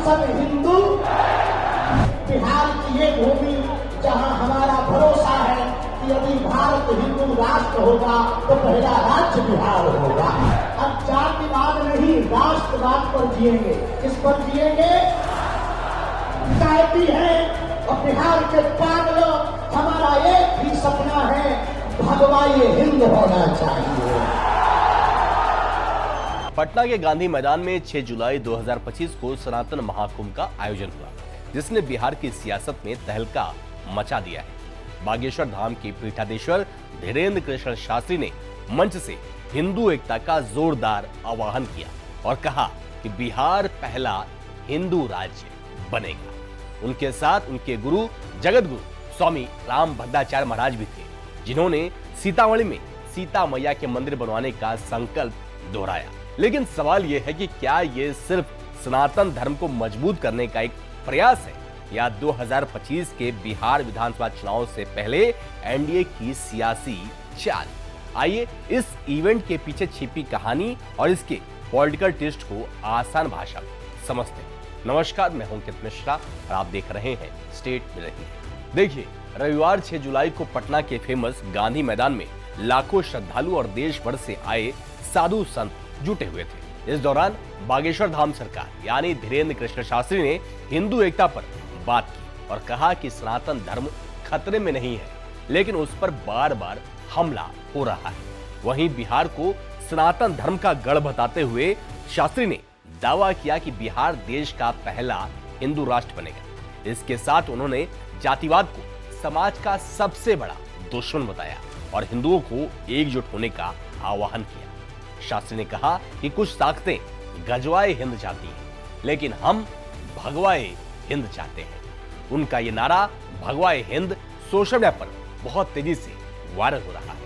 सब हिंदू। बिहार की ये भूमि जहां हमारा भरोसा है कि यदि भारत हिंदू राष्ट्र होगा तो पहला राज्य बिहार होगा। अब जातिवाद नहीं, राष्ट्रवाद पर जिएंगे। किस पर जिएंगे? कहती है और बिहार के पागलों, हमारा एक ही सपना है, भगवाई हिंद होना चाहिए। पटना के गांधी मैदान में 6 जुलाई 2025 को सनातन महाकुंभ का आयोजन हुआ, जिसने बिहार की सियासत में तहलका मचा दिया है। बागेश्वर धाम के पीठाधीश्वर धीरेन्द्र कृष्ण शास्त्री ने मंच से हिंदू एकता का जोरदार आह्वान किया और कहा कि बिहार पहला हिंदू राज्य बनेगा। उनके साथ उनके गुरु जगत गुरु स्वामी राम भद्राचार्य महाराज भी थे, जिन्होंने सीतामढ़ी में सीता मैया के मंदिर बनवाने का संकल्प दोहराया। लेकिन सवाल यह है कि क्या यह सिर्फ सनातन धर्म को मजबूत करने का एक प्रयास है या 2025 के बिहार विधानसभा चुनाव से पहले एनडीए की सियासी चाल? आइए इस इवेंट के पीछे छिपी कहानी और इसके पॉलिटिकल ट्विस्ट को आसान भाषा में समझते हैं। नमस्कार, मैं हूं अंकित मिश्रा और आप देख रहे हैं स्टेट में रहिए। देखिए, रविवार 6 जुलाई को पटना के फेमस गांधी मैदान में लाखों श्रद्धालु और देश भर से आए साधु संत जुटे हुए थे। इस दौरान बागेश्वर धाम सरकार यानी धीरेन्द्र कृष्ण शास्त्री ने हिंदू एकता पर बात की और कहा कि सनातन धर्म खतरे में नहीं है, लेकिन उस पर बार बार हमला हो रहा है। वहीं बिहार को सनातन धर्म का गढ़ बताते हुए शास्त्री ने दावा किया कि बिहार देश का पहला हिंदू राष्ट्र बनेगा। इसके साथ उन्होंने जातिवाद को समाज का सबसे बड़ा दुश्मन बताया और हिंदुओं को एकजुट होने का आह्वान किया। शास्त्री ने कहा कि कुछ ताकतें गजवाए हिंद चाहती हैं, लेकिन हम भगवाए हिंद चाहते हैं। उनका ये नारा भगवाए हिंद सोशल मीडिया पर बहुत तेजी से वायरल हो रहा है।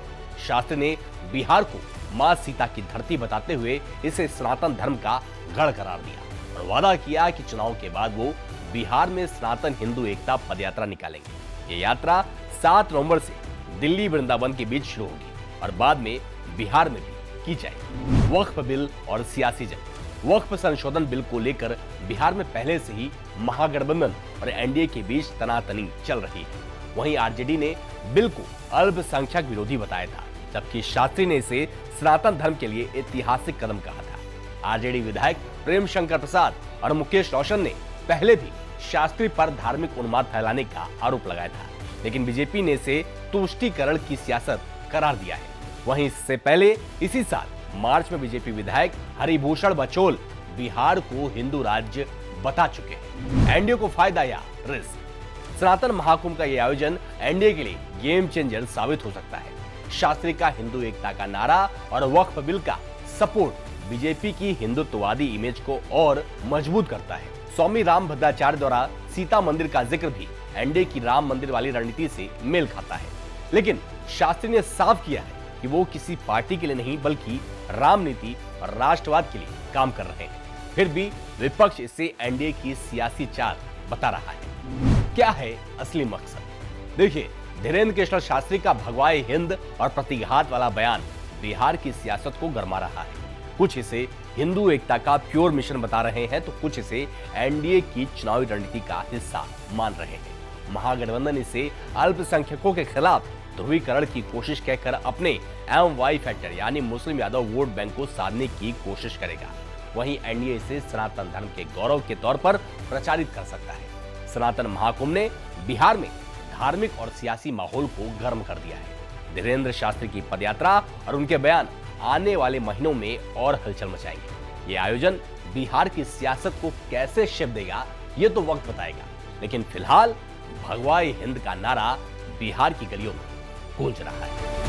शास्त्री ने बिहार को मां सीता की धरती बताते हुए इसे सनातन धर्म का गढ़ करार दिया और वादा किया कि चुनाव के बाद वो बिहार में सनातन हिंदू एकता पदयात्रा निकालेंगे। ये यात्रा 7 नवंबर से दिल्ली वृंदावन के बीच शुरू होगी और बाद में बिहार में भी की जाएगी। वक्फ बिल और सियासी जंग। वक्फ संशोधन बिल को लेकर बिहार में पहले से ही महागठबंधन और एनडीए के बीच तनातनी चल रही है। वहीं आरजेडी ने बिल को अल्पसंख्यक विरोधी बताया था, जबकि शास्त्री ने इसे सनातन धर्म के लिए ऐतिहासिक कदम कहा था। आरजेडी विधायक प्रेम शंकर प्रसाद और मुकेश रोशन ने पहले भी शास्त्री पर धार्मिक उन्माद फैलाने का आरोप लगाया था, लेकिन बीजेपी ने इसे तुष्टीकरण की सियासत करार दिया है। वहीं इससे पहले इसी साल मार्च में बीजेपी विधायक हरिभूषण बचौल बिहार को हिंदू राज्य बता चुके हैं। एनडीए को फायदा या रिस्क? सनातन महाकुंभ का यह आयोजन एनडीए के लिए गेम चेंजर साबित हो सकता है। शास्त्री का हिंदू एकता का नारा और वक्फ बिल का सपोर्ट बीजेपी की हिंदुत्ववादी इमेज को और मजबूत करता है। स्वामी राम भद्राचार्य द्वारा सीता मंदिर का जिक्र भी एनडीए की राम मंदिर वाली रणनीति से मेल खाता है। लेकिन शास्त्री ने साफ किया है कि वो किसी पार्टी के लिए नहीं बल्कि राम नीति और राष्ट्रवाद के लिए काम कर रहे हैं। फिर भी विपक्ष इसे एनडीए की सियासी चाल बता रहा है। क्या है असली मकसद? देखिए, धीरेन्द्र कृष्ण शास्त्री का भगवाए हिंद और प्रतिघात वाला बयान बिहार की सियासत को गरमा रहा है। कुछ इसे हिंदू एकता का प्योर मिशन बता रहे हैं, तो कुछ इसे एनडीए की चुनावी रणनीति का हिस्सा मान रहे हैं। महागठबंधन इसे अल्पसंख्यकों के खिलाफ ध्रुवीकरण की कोशिश कहकर अपने एमवाई फैक्टर यानी मुस्लिम यादव वोट बैंक को साधने की कोशिश करेगा। वहीं एनडीए इसे सनातन धर्म के गौरव के तौर पर प्रचारित कर सकता है। सनातन महाकुंभ ने बिहार में धार्मिक और सियासी माहौल को गर्म कर दिया है। धीरेन्द्र शास्त्री की पदयात्रा और उनके बयान आने वाले महीनों में और हलचल मचाएंगे। ये आयोजन बिहार की सियासत को कैसे शेप देगा, ये तो वक्त बताएगा। लेकिन फिलहाल भगवाए हिंद का नारा बिहार की गलियों में गूंज रहा है।